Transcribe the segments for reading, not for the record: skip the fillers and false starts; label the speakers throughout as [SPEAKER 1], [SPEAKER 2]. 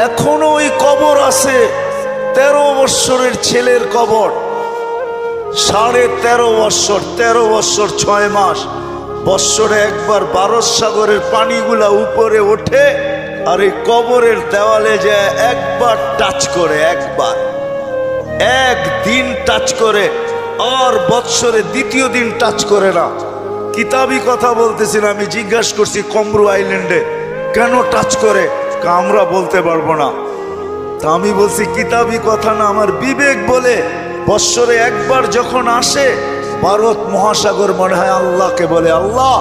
[SPEAKER 1] এখনো ওই কবর আছে। 13 বৎসরের ছেলের কবর, 13.5 বৎসর, 13 বৎসর 6 মাস। বৎসরে একবার ভারত সাগরের পানিগুলা উপরে ওঠে আর এই কবরের দেওয়ালে যায় একবার টাচ করে, একদিন টাচ করে, আর বৎসরে দ্বিতীয় দিন টাচ করে না। কিতাবি কথা বলতেছি না, আমি জিজ্ঞাসা করছি কমরু আইল্যান্ডে কেন টাচ করে, আমরা বলতে পারবো না। তা আমি বলছি কিতাবি কথা না, আমার বিবেক বলে বৎসরে একবার যখন আসে ভারত মহাসাগর মনে হয় আল্লাহকে বলে, আল্লাহ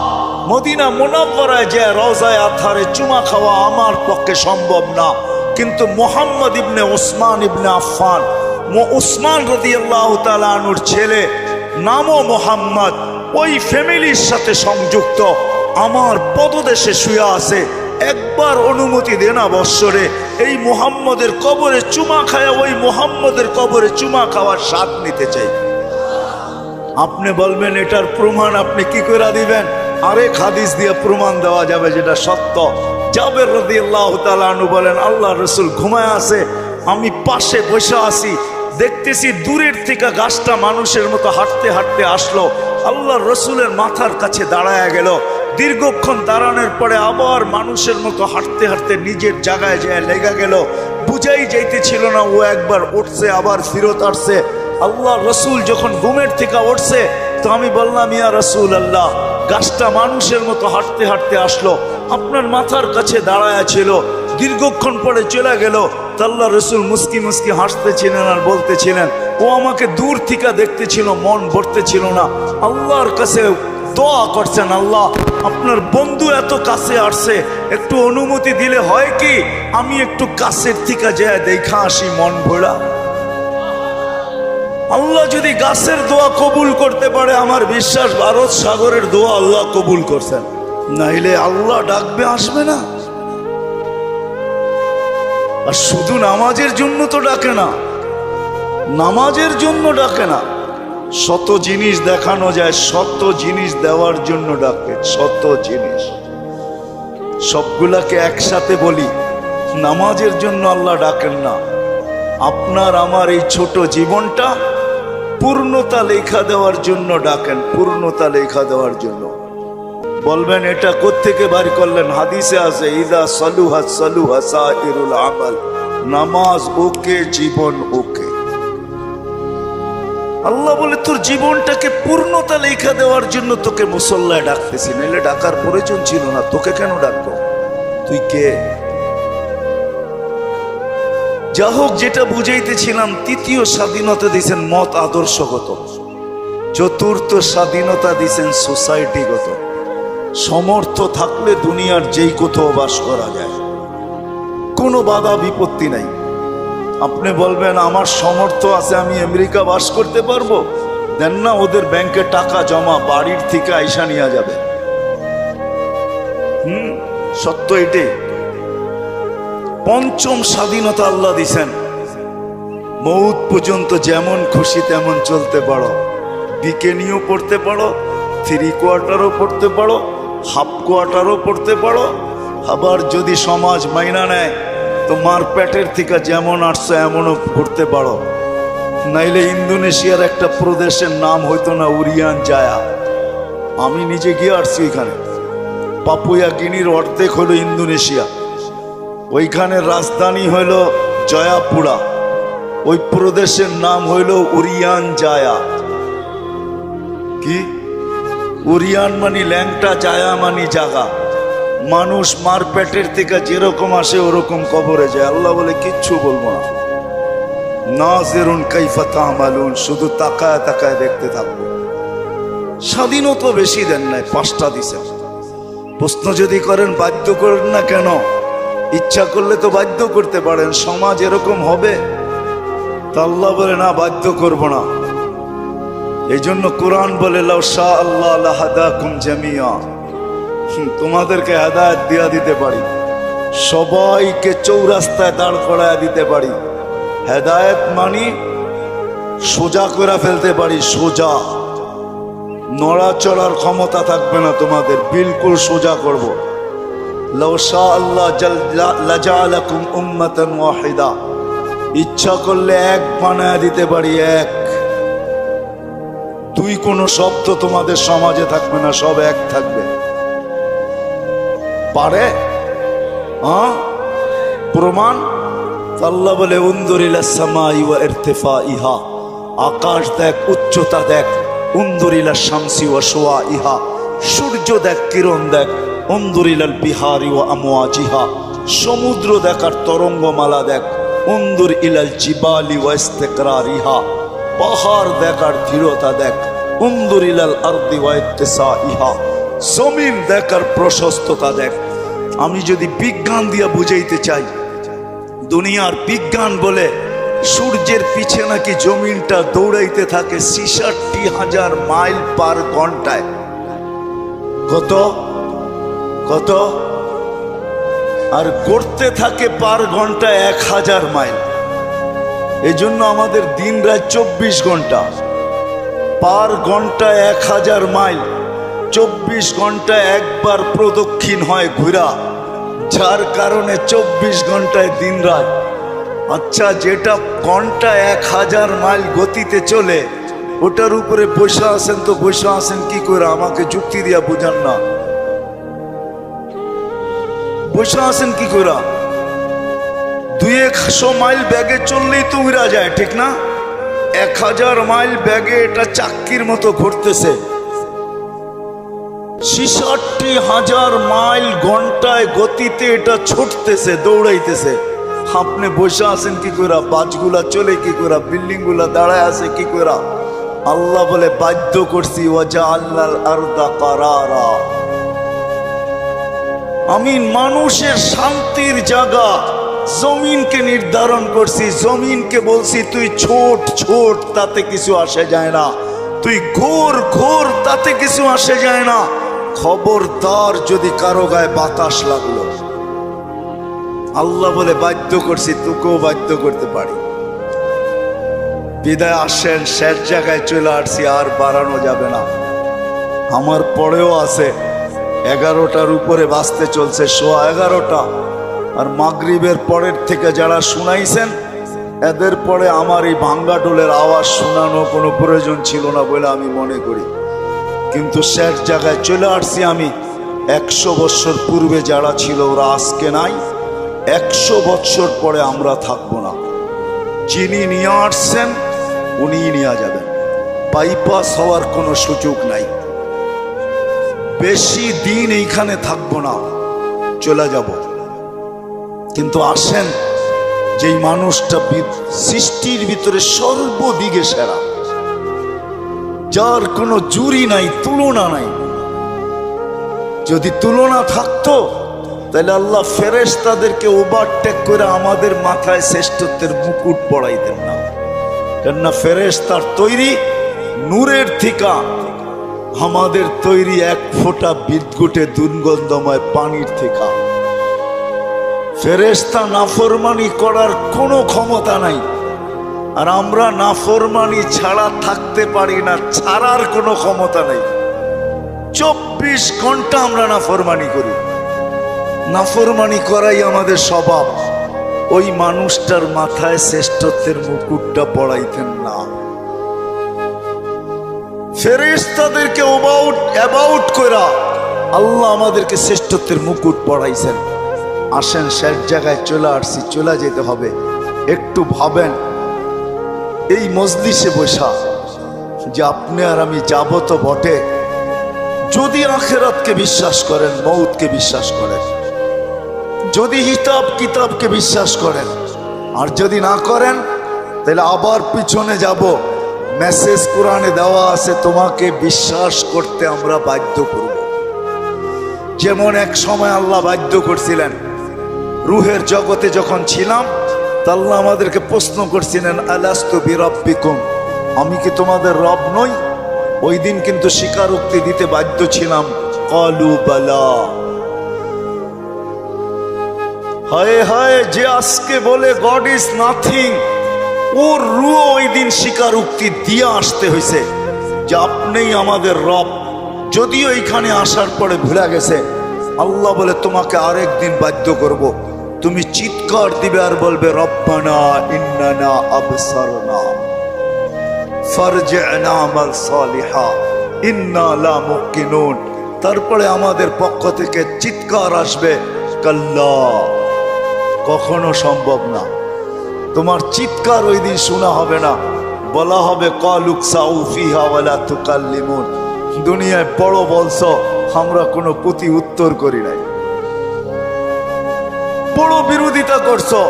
[SPEAKER 1] মদিনা মুনাওয়ারায় যে রওজায়ে আতহারে চুমা খাওয়া আমার পক্ষে সম্ভব না, কিন্তু মুহাম্মদ ইবনে ওসমান ইবনে আফফান, ওসমান রাদিয়াল্লাহু তাআলা আনহুর ছেলে, নামও মোহাম্মদ, ওই ফ্যামিলির সাথে সংযুক্ত, আমার পদদেশে শুয়ে আছে, একবার অনুমতি দে না বৎসরে এই মুহাম্মদের কবরে চুমা খায়, ওই মুহাম্মদের কবরে চুমা খাওয়ার স্বাদ নিতে চাই। আপনি বলবেন এটার প্রমাণ আপনি কি করে দিবেন? আরেক হাদিস দিয়ে প্রমাণ দেওয়া যাবে যেটা সত্য। জাবের রাদিয়াল্লাহু তাআলা আনহু বলেন, আল্লাহ রাসূল ঘুমায় আছে, আমি পাশে বসে আছি, দেখতেছি দূরের থেকে গাছটা মানুষের মতো হাঁটতে হাঁটতে আসলো, আল্লাহ রসুলের মাথার কাছে দাঁড়ায় গেল। দীর্ঘক্ষণ দাঁড়ানোর পরে আবার মানুষের মতো হাঁটতে হাঁটতে নিজের জায়গায় যায় লেগে গেল। বুঝাই যাইতেছিল না ও একবার উঠছে আবার ফিরত আসছে। আল্লাহ রসুল যখন ঘুমের থেকে উঠছে তো আমি বললাম, ইয়া রাসূল আল্লাহ, গাছটা মানুষের মতো হাঁটতে হাঁটতে আসলো, আপনার মাথার কাছে দাঁড়ায় ছিল, দীর্ঘক্ষণ পরে চলে গেল। আল্লাহ রসুল মুস্কি মুস্কি হাসতেছিলেন আর বলতেছিলেন, ও আমাকে দূর থেকে দেখতেছিল, মন ভরতেছিল না, আল্লাহর কাছে দোয়া করছেন, আল্লাহ আপনার বন্ধু এত কাছে আসছে, একটু অনুমতি দিলে হয় কি আমি একটু কাছের থেকে যায় দেখা আসি মন ভরা। আল্লাহ যদি গাছের দোয়া কবুল করতে পারে, আমার বিশ্বাস ভারত সাগরের দোয়া আল্লাহ কবুল করছেন, নাইলে আল্লাহ ডাকবে আসবে না। আর শুধু নামাজের জন্য তো ডাকে না, নামাজের জন্য ডাকে না, শত জিনিস দেখানো যায়, শত জিনিস দেওয়ার জন্য ডাকে, শত জিনিস। সবগুলাকে একসাথে বলি, নামাজের জন্য আল্লাহ ডাকেন না। আপনার আমার এই ছোট জীবনটা পূর্ণতা লেখা দেওয়ার জন্য ডাকেন, পূর্ণতা লেখা দেওয়ার জন্য। বলবেন এটা কোত্থেকে বাড়ি করলেন? হাদিসে আছে, ইদা সালুহা সালুহা সাইরুল আমাল, নামাজ ওকে, জীবন ওকে। আল্লাহ বলে তোর জীবনটাকে পূর্ণতা লেখা দেওয়ার জন্য তোকে মুসল্লায় ডাকতেছি, নাইলে ডাকার প্রয়োজন ছিল না, তোকে কেন ডাকবো? তুই কে? যা হোক, যেটা বুঝাইতেছিলাম, তৃতীয় স্বাধীনতা দিয়েছেন মত আদর্শগত, চতুর্থ স্বাধীনতা দিয়েছেন সোসাইটিগত। সমর্থ থাকলে দুনিয়ার যেই কোথাও বাস করা যায়, কোনো বাধা বিপত্তি নাই। আপনি বলবেন আমার সমর্থ আছে, আমি আমেরিকা বাস করতে পারবো, দেন না, ওদের ব্যাংকে টাকা জমা, বাড়ির থেকে আইসা নিয়ে যাবে। সত্য এটি। পঞ্চম স্বাধীনতা আল্লাহ দিছেন, মৌত পর্যন্ত যেমন খুশি তেমন চলতে পারো, বিকেনিও পড়তে পারো, 3 কোয়ার্টারও পড়তে পারো, হাফ কোয়ার্টারও পড়তে পারো। আবার যদি সমাজ মাইনা নেয় তো মার পেটের থেকে যেমন আসছে এমনও করতে পারো। নাইলে ইন্দোনেশিয়ার একটা প্রদেশের নাম হইতো না উরিয়ান জায়া, আমি নিজে গিয়ে আসছি এখানে। পাপুয়া গিনির অর্ধেক হলো ইন্দোনেশিয়া, ওইখানের রাজধানী হইল জয়াপুরা, ওই প্রদেশের নাম হইল উরিয়ান জায়া। কি উরিয়ান মানি ল্যাংটা, জায়া মানি জাগা। মানুষ মার পেটের থেকে যেরকম আসে ওরকম কবরে যায়। আল্লাহ বলে কিচ্ছু বলবো না, নাজিরুন কাইফা তা'মালুন, শুধু তাকায় তাকায় দেখতে থাকবো। স্বাধীনতা বেশি দেন নাই, 5টা দিছেন। প্রশ্ন যদি করেন বাধ্য করেন না কেন, ইচ্ছা করলে তো বাধ্য করতে পারেন, সমাজ এরকম হবে। তা আল্লাহ বলে না, বাধ্য করব না। এই জন্য কোরআন বলে, লাউ শাআ আল্লাহ লাহাদাকুম জামিয়া, তোমাদেরকে হেদায়েত দিয়া দিতে পারি, সবাইকে চৌরাস্তায় দাঁড় করায় দিতে পারি। হেদায়েত মানি সোজা করে ফেলতে পারি, সোজা, নড়াচড়ার ক্ষমতা থাকবে না তোমাদের, বিলকুল সোজা করব। লাউ শা আল্লাহ লাজালাকুম উম্মাতান ওয়াহিদা, ইচ্ছা করলে এক বানায় দিতে পারি, এক। দুই কোনো শব্দ তোমাদের সমাজে থাকবে না, সব এক থাকবে। পারে? হ্যাঁ, প্রমাণ? আল্লাহ বলে উনজুর ইলাস সামাই ওয়া ইরতিফাইহা, আকাশ দেখ, উচ্চতা দেখ। উনজুর ইলাশ শামসি ওয়া শুআইহা, সূর্য দেখ, কিরণ দেখ। উনজুর ইলাল বিহারি ওয়া আমওয়াজিহা, সমুদ্র দেখ আর তরঙ্গমালা দেখ। উনজুর ইলাল জিবালি ওয়া ইস্তিকরারিহা, পাহাড় দেখ আর দৃঢ়তা দেখ। উনজুর ইলাল আরদি ওয়া ইত্তিসাইহা, জমিন দেখ আর প্রশস্ততা দেখ। আমি যদি বিজ্ঞান দিয়া বুঝাইতে চাই, দুনিয়ার বিজ্ঞান বলে সূর্যের পিছে নাকি জমিনটা দৌড়াইতে থাকে ৬৬,০০০ মাইল পার ঘন্টায়। কত কত? আর গড়তে থাকে পার ঘন্টা ১,০০০ মাইল। এই জন্য আমাদের দিন রাত ২৪ ঘন্টা, পার ঘন্টা ১,০০০ মাইল। ২৪ ঘন্টা একবার প্রদক্ষিণ হয় ঘুরা, যার কারণে ২৪ ঘন্টায় দিন রাত। আচ্ছা, যেটা ঘন্টা ১,০০০ মাইল গতিতে চলে, ওটার উপরে বসে আছেন, তো বসে আছেন কি করে? আমাকে যুক্তি দিয়া বুঝান না, বসে আছেন কি করে? ২০০ মাইল ব্যাগে চললেই তো উড়া যায়, ঠিক না? ১,০০০ মাইল ব্যাগে এটা চাক্কির মতো ঘুরতেছে। ৬৬,০০০ মাইল ঘন্টায় গতিতে এটা ছুটতেছে, দৌড়াইতেছে। আপনি বসে আছেন কি করে? বাসগুলা চলে কি করে? বিল্ডিং গুলা দাঁড়ায় আছে কি করে? আল্লাহ বলে বাধ্য করছি, ওয়াজআলনাল আরদা কারারা, আমি মানুষের শান্তির জায়গা জমিনকে নির্ধারণ করছি। জমিনকে বলছি তুই ছোট ছোট, তাতে কিছু আসে যায় না। তুই ঘোর ঘোর, তাতে কিছু আসে যায় না। খবরদার যদি কারো গায়ে বাতাস লাগলো, আল্লাহ বলে বাধ্য করছি, তোকেও বাধ্য করতে পারি। বিদায় আসেন, শেষ জায়গায় চলে আসছি, আর বাড়ানো যাবে না। আমার পরেও আছে 11টার উপরে বাজতে চলছে, 11:15। আর মাগরিবের পরের থেকে যারা শুনাইছেন, এদের পরে আমার এই ভাঙ্গা ডোলের আওয়াজ শোনানো কোনো প্রয়োজন ছিল না বলে আমি মনে করি। কিন্তু শেষ জায়গায় চলে আসছি আমি। 100 বছর পূর্বে যারা ছিল ওরা আজকে নাই, 100 বছর পরে আমরা থাকবো না। যিনি নিয়ে আসছেন উনিই নিয়ে যাবেন, বাইপাস হওয়ার কোনো সুযোগ নাই। বেশি দিন এইখানে থাকবো না, চলে যাব। কিন্তু আসেন, যেই মানুষটা সৃষ্টির ভিতরে সর্বদিকে সেরা, যার কোনো জুরি নাই, তুলনা নাই। যদি তুলনা থাকতো তাহলে আল্লাহ ফেরেশতাদেরকে ওভারটেক করে আমাদের মাথায় শ্রেষ্ঠত্বের মুকুট পড়াইতেন না। কেননা ফেরেশতার তৈরি নূরের থিকা, আমাদের তৈরি এক ফোঁটা বিদ্যুটে দুর্গন্ধময় পানির থিকা। ফেরেশতা নাফরমানি করার কোনো ক্ষমতা নাই, আর আমরা নাফরমানি ছাড়া থাকতে পারি না, ছাড়ার কোনো ক্ষমতা নাই। 24 ঘন্টা আমরা নাফরমানি করি, নাফরমানি করাই আমাদের স্বভাব। ওই মানুষটার মাথায় শ্রেষ্ঠত্বের মুকুটটা পড়াইতেন না। ফেরেশতাদেরকে অ্যাবাউট কইরা আল্লাহ আমাদেরকে শ্রেষ্ঠত্বের মুকুট পড়াইছেন। আসেন, শেষ জায়গায় চলে আসছি, চলে যেতে হবে। একটু ভাবেন, এই মজলিসে বসা যে আপনি আর আমি যাব তো বটে, যদি আখিরাতকে বিশ্বাস করেন, মউতকে বিশ্বাস করেন, যদি হিসাব কিতাবকে বিশ্বাস করেন, আর যদি না করেন তাহলে আবার পিছনে যাব। মেসেজ কোরআনে দেওয়া আছে, তোমাকে বিশ্বাস করতে আমরা বাধ্য করব। যেমন এক সময় আল্লাহ বাধ্য করছিলেন, রুহের জগতে যখন ছিলাম, তা আল্লাহ আমাদেরকে প্রশ্ন করছিলেন, আলাস্তু বিরাব্বিকুম, আমি কি তোমাদের রব নই? ওই দিন কিন্তু স্বীকারোক্তি দিতে বাধ্য ছিলাম, ক্বালু বালা। হায় হায়, যে আজকে বলে গড ইজ নাথিং, ওর রুহ ওই দিন স্বীকারোক্তি দিয়ে আসতে হয়েছে যে আপনিই আমাদের রব। যদিও এখানে আসার পরে ভুলে গেছে, আল্লাহ বলে তোমাকে আরেক দিন বাধ্য করব, তুমি চিৎকার দিবে আর বলবে রব্বানা ইন্নানা আবসারনা ফারজি'না আমাল সালিহা ইন্না লা মুকিনুন। তারপরে আমাদের পক্ষ থেকে চিৎকার আসবে, কাল্লা, কখনো সম্ভব না। তোমার চিৎকার ওই দিন শোনা হবে না, বলা হবে কালুকসাউ ফিহা ওয়ালা তুকাল্লিমুন। দুনিয়ায় বড় বলছো, আমরা কোনো প্রতি উত্তর করি নাই, বড় বিরোধিতা করছো।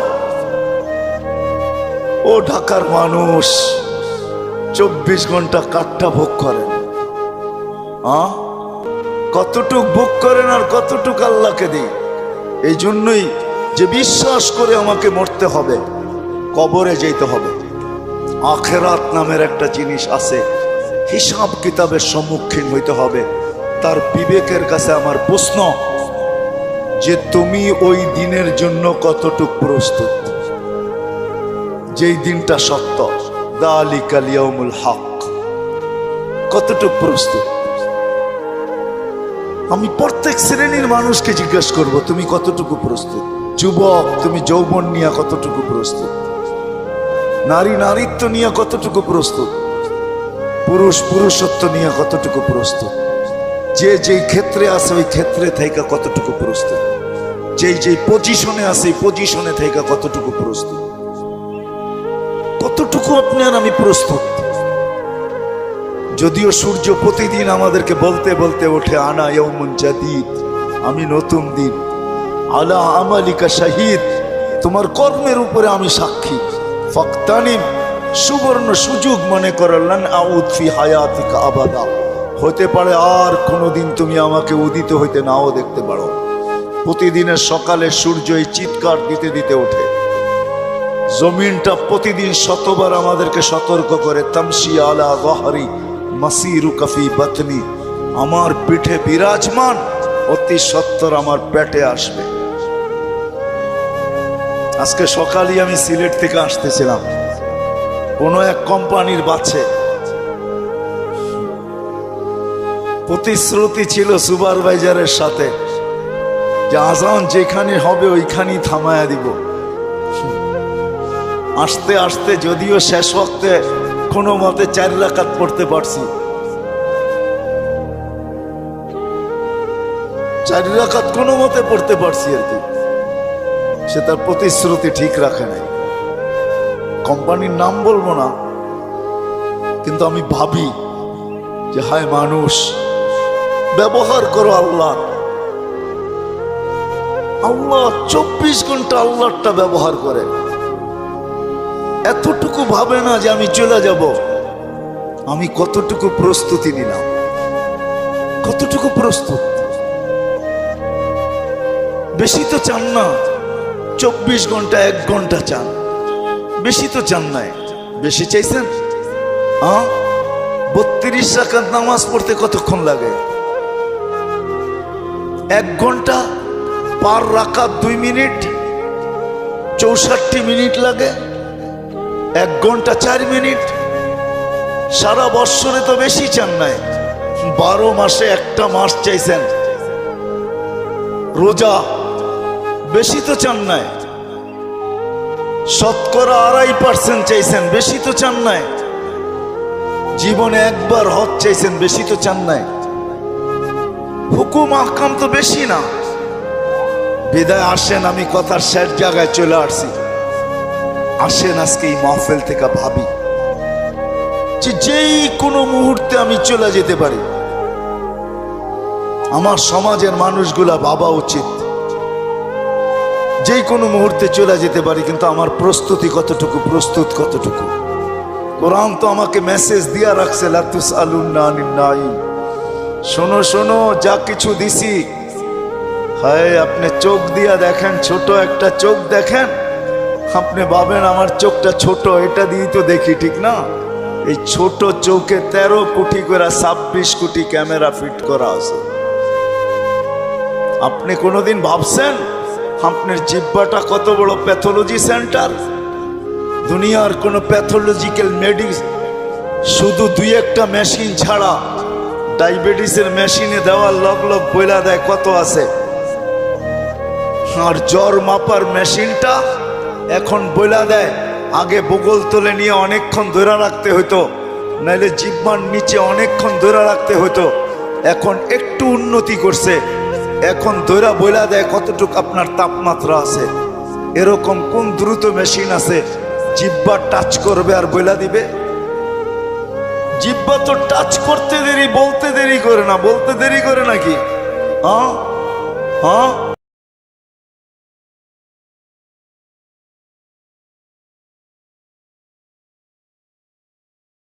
[SPEAKER 1] ও ঢাকার মানুষ 24 ঘন্টা কাঠটা ভোগ করেন, কতটুক ভোগ করেন আর কতটুক আল্লাহকে দিই। এই জন্যই যে বিশ্বাস করে আমাকে মরতে হবে, কবরে যেতে হবে। আখেরাত নামের একটা জিনিস আছে, হিসাব কিতাবের সম্মুখীন হইতে হবে। তার বিবেকের কাছে আমার প্রশ্ন যে তুমি ওই দিনের জন্য কতটুক প্রস্তুত, যেই দিনটা সত্য, যালিকাল ইয়াউমুল হক, কতটুক প্রস্তুত? আমি প্রত্যেক শ্রেণীর মানুষকে জিজ্ঞেস করব, তুমি কতটুকু প্রস্তুত? যুবক, তুমি যৌবন নিয়ে কতটুকু প্রস্তুত? নারী নারীত্ব নিয়ে কতটুকু প্রস্তুত? পুরুষ পুরুষত্ব নিয়ে কতটুকু প্রস্তুত? যে যেই ক্ষেত্রে আছে ওই ক্ষেত্রে থেকে কতটুকু প্রস্তুত? যেই যেই পজিশনে আছে এই পজিশনে থেকে কতটুকু প্রস্তুত? কতটুকু আপনি আর আমি প্রস্তুত? যদিও সূর্য প্রতিদিন আমাদেরকে বলতে বলতে ওঠে, আনা ইয়াউমুন জাদীদ, আমি নতুন দিন, আলা আমালিকা শাহিদ, তোমার কর্মের উপরে আমি সাক্ষী, ফাকতানিম, সুবর্ণ সুযোগ মনে করলেন, আউদ ফি হায়াতিকা আবাদা, হতে পারে আর কোনোদিন তুমি আমাকে উদিত হইতে নাও দেখতে পারো। প্রতিদিনের সকালে সূর্য এই চিৎকার দিতে দিতে ওঠে, জমিনটা প্রতিদিন শতবার আমাদেরকে সতর্ক করে, তামশি আলা গহরি মাসিরুকা ফি বাতনি, আমার পিঠে বিরাজমান, অতি সত্বর আমার পেটে আসবে। আজকে সকালে আমি সিলেট থেকে আসতেছিলাম, কোন এক কোম্পানির বাসে প্রতিশ্রুতি ছিল সুপারভাইজারের সাথে যে আজান যেখানে হবে ওইখানেই থামায়া দিব। আসতে আসতে যদিও শেষ ওয়াক্তে কোনো মতে 4 রাকাত পড়তে পারছি, 4 রাকাত কোনো মতে পড়তে পারছি আর কি। সে তার প্রতিশ্রুতি ঠিক রাখে নাই। কোম্পানির নাম বলবো না, কিন্তু আমি ভাবি যে হায় মানুষ, ব্যবহার করো আল্লাহ। আল্লাহ 24 ঘন্টা আল্লাহটা ব্যবহার করে, এতটুকু ভাবে না যে আমি চলে যাব। আমি কতটুকু প্রস্তুতি নিলাম, কতটুকু প্রস্তুত? বেশি তো চান না, 24 ঘন্টা 1 ঘন্টা চান, বেশি তো চান নাই। বেশি চাইছেন? 32 রাকাত নামাজ পড়তে কতক্ষণ লাগে? 1 ঘন্টা, পার রাকাত 2 মিনিট, 64 মিনিট লাগে। 1 ঘন্টা 4 মিনিট। সারা বৎসরে তো বেশি চান নাই, 12 মাসে একটা মাস চাইছেন। রোজা বেশি তো চান নাই, শতকরা 2.5% চাইছেন, বেশি তো চান নাই। জীবনে একবার হজ চাইছেন, বেশি তো চান নাই। হুকুম আহকাম তো বেশি না। বিদায় আসেন, আমি কথার শেষ জায়গায় চলে আসছি। আসেন আজকে এই মাহফিল থেকে ভাবি যে যেই কোনো মুহূর্তে আমি চলে যেতে পারি। আমার সমাজের মানুষগুলা ভাবা উচিত, যেই কোনো মুহূর্তে চলে যেতে পারি, কিন্তু আমার প্রস্তুতি কতটুকু, প্রস্তুত কতটুকু? কোরআন তো আমাকে মেসেজ দিয়া রাখছে, লা তুসআলুন্না আনিন নাঈম। শোনো শোনো, যা কিছু দিছি, হায় আপনি চোখ দিয়া দেখেন, ছোট একটা চোখ দেখেন, আপনি ভাবেন আমার চোখটা ছোট, এটা দিয়ে তো দেখি, ঠিক না? এই ছোট চোখে 13 কোটি করে 26 কোটি ক্যামেরা ফিট করা আছে। আপনি কোনোদিন ভাবছেন আপনার জিহ্বাটা কত বড় প্যাথোলজি সেন্টার? দুনিয়ার কোনো প্যাথোলজিক্যাল মেডিসিন শুধু 2-1টা মেশিন ছাড়া, ডায়াবেটিসের মেশিনে দেওয়ার লগ লগ বইলা দেয় কত আছে, আর জ্বর মাপার মেশিনটা এখন বইলা দেয়। আগে বগল তলে নিয়ে অনেকক্ষণ ধরে রাখতে হতো, নাইলে জিহ্বার নিচে অনেকক্ষণ ধরে রাখতে হতো। এখন একটু উন্নতি করছে, এখন ধৈরা বইলা দেয় কতটুকু আপনার তাপমাত্রা আছে। এরকম কোন দ্রুত মেশিন আছে জিহ্বা টাচ করবে আর বইলা দিবে? জিহ্বা তো টাচ করতে দেরি, বলতে দেরি করে না। বলতে দেরি করে নাকি? হ্যাঁ হ্যাঁ